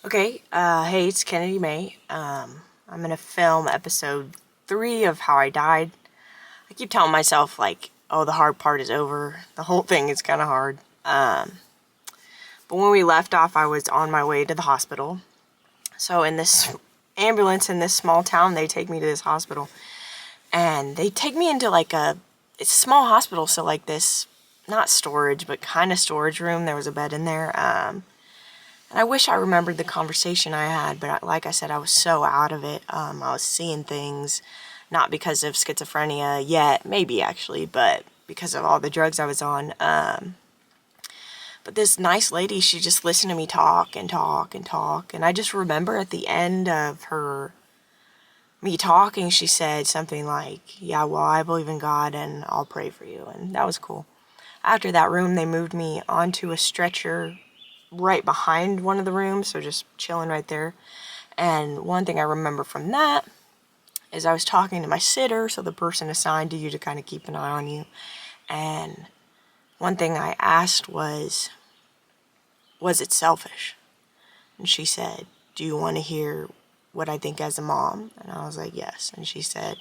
Okay, hey, it's Kennedy May. I'm gonna film episode 3 of How I Died. I keep telling myself, like, oh, the hard part is over. The whole thing is kind of hard. But when we left off, I was on my way to the hospital. So in this ambulance in this small town, they take me to this hospital. And they take me into it's a small hospital, so like this, not storage, but kind of storage room. There was a bed in there. And I wish I remembered the conversation I had, but like I said, I was so out of it. I was seeing things, not because of schizophrenia yet, maybe actually, but because of all the drugs I was on. But this nice lady, she just listened to me talk and talk and talk. And I just remember at the end of me talking, she said something like, yeah, well, I believe in God and I'll pray for you. And that was cool. After that room, they moved me onto a stretcher right behind one of the rooms, so just chilling right there. And one thing I remember from that is I was talking to my sitter, so the person assigned to you to kind of keep an eye on you. And one thing I asked was it selfish? And she said, do you want to hear what I think as a mom? And I was like, yes. And she said,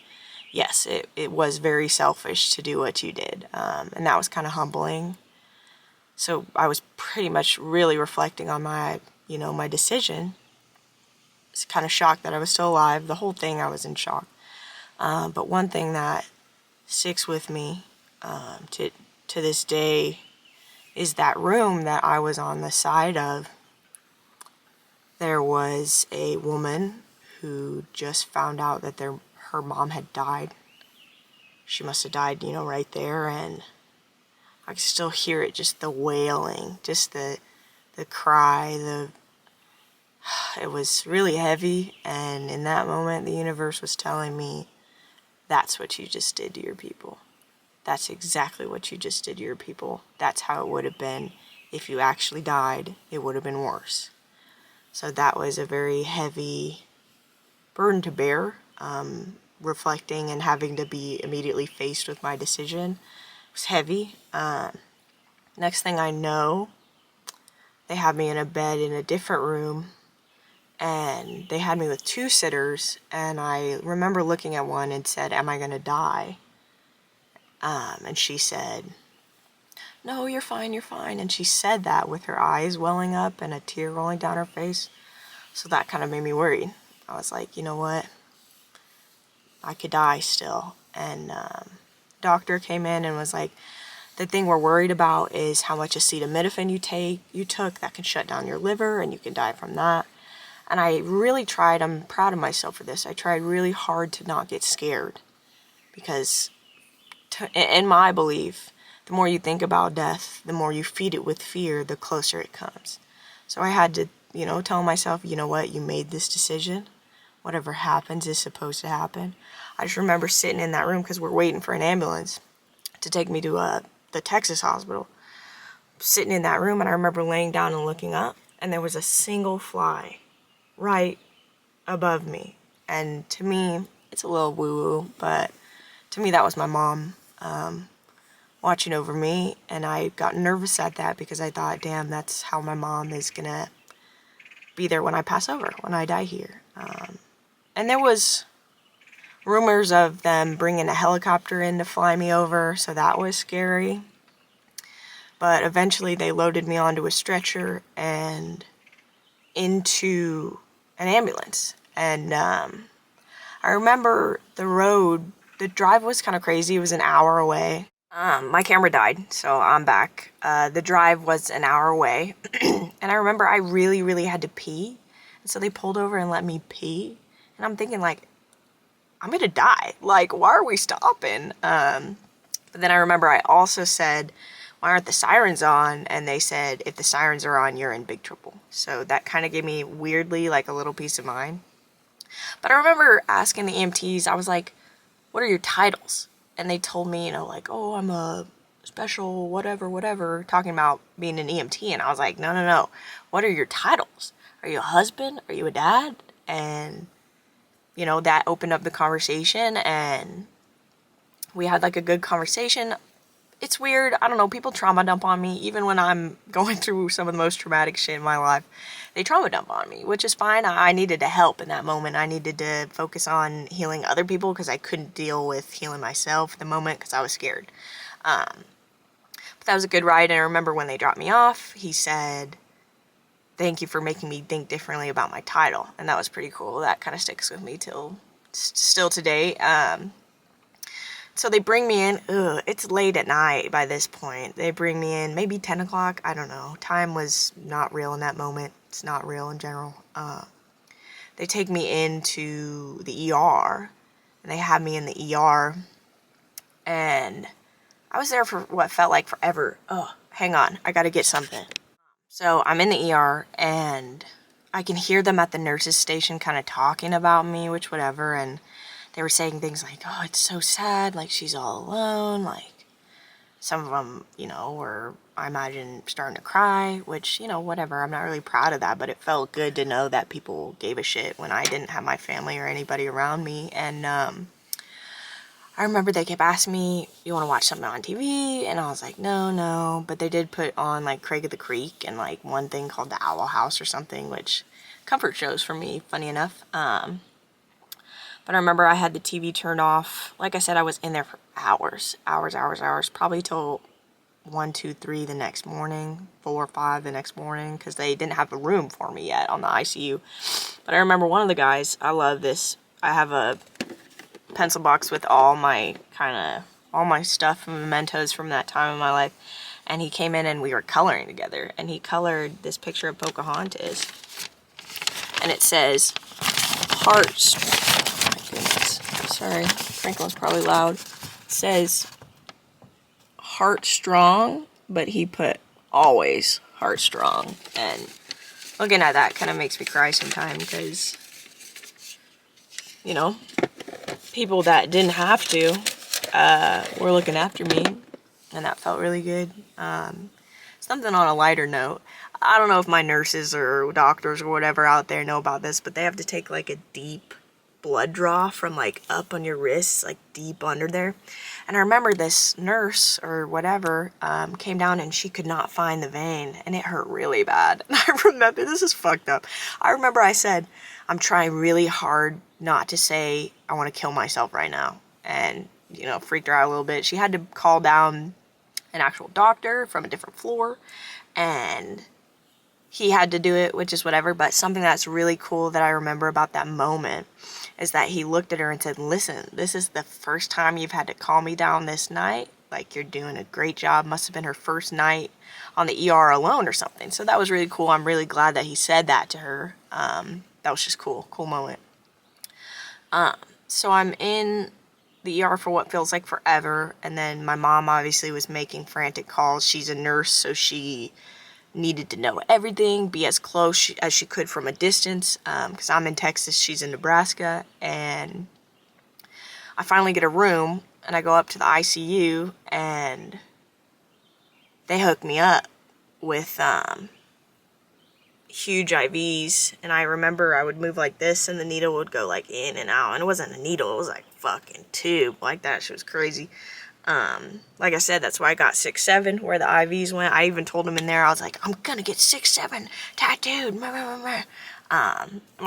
yes, it was very selfish to do what you did. And that was kind of humbling. So I was pretty much really reflecting on my decision. It's kind of shocked that I was still alive. The whole thing, I was in shock. But one thing that sticks with me to this day is that room that I was on the side of. There was a woman who just found out that her mom had died. She must have died, right there, and I can still hear it, just the wailing, just the cry, it was really heavy, and in that moment, the universe was telling me, that's what you just did to your people. That's exactly what you just did to your people. That's how it would have been if you actually died. It would have been worse. So that was a very heavy burden to bear, reflecting and having to be immediately faced with my decision. It was heavy. Next thing I know, they had me in a bed in a different room, and they had me with 2 sitters, and I remember looking at one and said, am I gonna die? And she said, no, you're fine, you're fine. And she said that with her eyes welling up and a tear rolling down her face. So that kind of made me worried. I was like, you know what? I could die still. And doctor came in and was like, the thing we're worried about is how much acetaminophen you took that can shut down your liver and you can die from that. And I really tried, I'm proud of myself for this, I tried really hard to not get scared. Because in my belief, the more you think about death, the more you feed it with fear, the closer it comes. So I had to, tell myself, you know what, you made this decision. Whatever happens is supposed to happen. I just remember sitting in that room because we're waiting for an ambulance to take me to the Texas hospital. Sitting in that room, and I remember laying down and looking up, and there was a single fly right above me. And to me, it's a little woo-woo, but to me that was my mom watching over me, and I got nervous at that because I thought, damn, that's how my mom is gonna be there when I pass over, when I die here. And there was rumors of them bringing a helicopter in to fly me over, so that was scary. But eventually they loaded me onto a stretcher and into an ambulance. And I remember the drive was kind of crazy. It was an hour away. My camera died, so I'm back. The drive was an hour away. And I remember I really, really had to pee. And so they pulled over and let me pee. And I'm thinking, like, I'm gonna die. Like, why are we stopping? But then I remember I also said, why aren't the sirens on? And they said, if the sirens are on, you're in big trouble. So that kind of gave me, weirdly, like a little peace of mind. But I remember asking the EMTs, I was like, what are your titles? And they told me, like, oh, I'm a special whatever, talking about being an EMT. And I was like, no. What are your titles? Are you a husband? Are you a dad? And that opened up the conversation, and we had like a good conversation. it's weird. I don't know. People trauma dump on me, even when I'm going through some of the most traumatic shit in my life. They trauma dump on me, which is fine. I needed to help in that moment. I needed to focus on healing other people because I couldn't deal with healing myself at the moment because I was scared. But that was a good ride. And I remember when they dropped me off, he said, "Thank you for making me think differently about my title." And that was pretty cool. That kind of sticks with me still today. So they bring me in. It's late at night by this point. They bring me in maybe 10 o'clock. I don't know. Time was not real in that moment. It's not real in general. They take me into the ER. And they have me in the ER. And I was there for what felt like forever. Oh, hang on. I gotta get something. So I'm in the ER. And I can hear them at the nurse's station kind of talking about me, which whatever. And they were saying things like, "Oh, it's so sad, like, she's all alone," like, some of them, were, I imagine, starting to cry, which, whatever, I'm not really proud of that, but it felt good to know that people gave a shit when I didn't have my family or anybody around me. And, I remember they kept asking me, "You want to watch something on TV?" And I was like, no, but they did put on, like, Craig of the Creek and, like, one thing called The Owl House or something, which, comfort shows for me, funny enough. But I remember I had the TV turned off. Like I said, I was in there for hours, probably till 1, 2, 3 the next morning, 4 or 5 the next morning, because they didn't have a room for me yet on the ICU. But I remember one of the guys, I love this, I have a pencil box with all my stuff and mementos from that time in my life, and he came in and we were coloring together, and he colored this picture of Pocahontas, and it says, "Hearts." Sorry, Franklin's probably loud. It says, "Heart strong," but he put "always heart strong." And looking at that kind of makes me cry sometimes because, people that didn't have to were looking after me, and that felt really good. Something on a lighter note. I don't know if my nurses or doctors or whatever out there know about this, but they have to take like a deep blood draw from like up on your wrists, like deep under there. And I remember this nurse or whatever came down and she could not find the vein, and it hurt really bad. And I remember, this is fucked up, I remember I said, "I'm trying really hard not to say I want to kill myself right now," and freaked her out a little bit. She had to call down an actual doctor from a different floor, and he had to do it, which is whatever. But something that's really cool that I remember about that moment is that he looked at her and said, "Listen, this is the first time you've had to calm me down this night. Like, you're doing a great job." Must have been her first night on the ER alone or something. So that was really cool. I'm really glad that he said that to her. That was just cool moment. So I'm in the ER for what feels like forever. And then my mom obviously was making frantic calls. She's a nurse, so she needed to know everything, be as close as she could from a distance, because I'm in Texas, she's in Nebraska. And I finally get a room, and I go up to the ICU, and they hook me up with huge IVs. And I remember I would move like this, and the needle would go like in and out, and it wasn't a needle, it was like fucking tube. Like, that shit was crazy. Like I said, that's why I got 6'7", where the IVs went. I even told him in there, I was like, "I'm gonna get 6'7" tattooed." My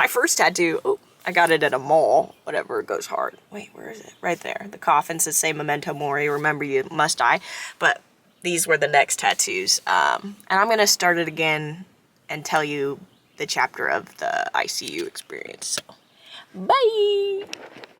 first tattoo, I got it at a mall, whatever, it goes hard. Wait, where is it? Right there. The coffin says, "Say memento mori, remember you must die." But these were the next tattoos. And I'm gonna start it again and tell you the chapter of the ICU experience. So, bye!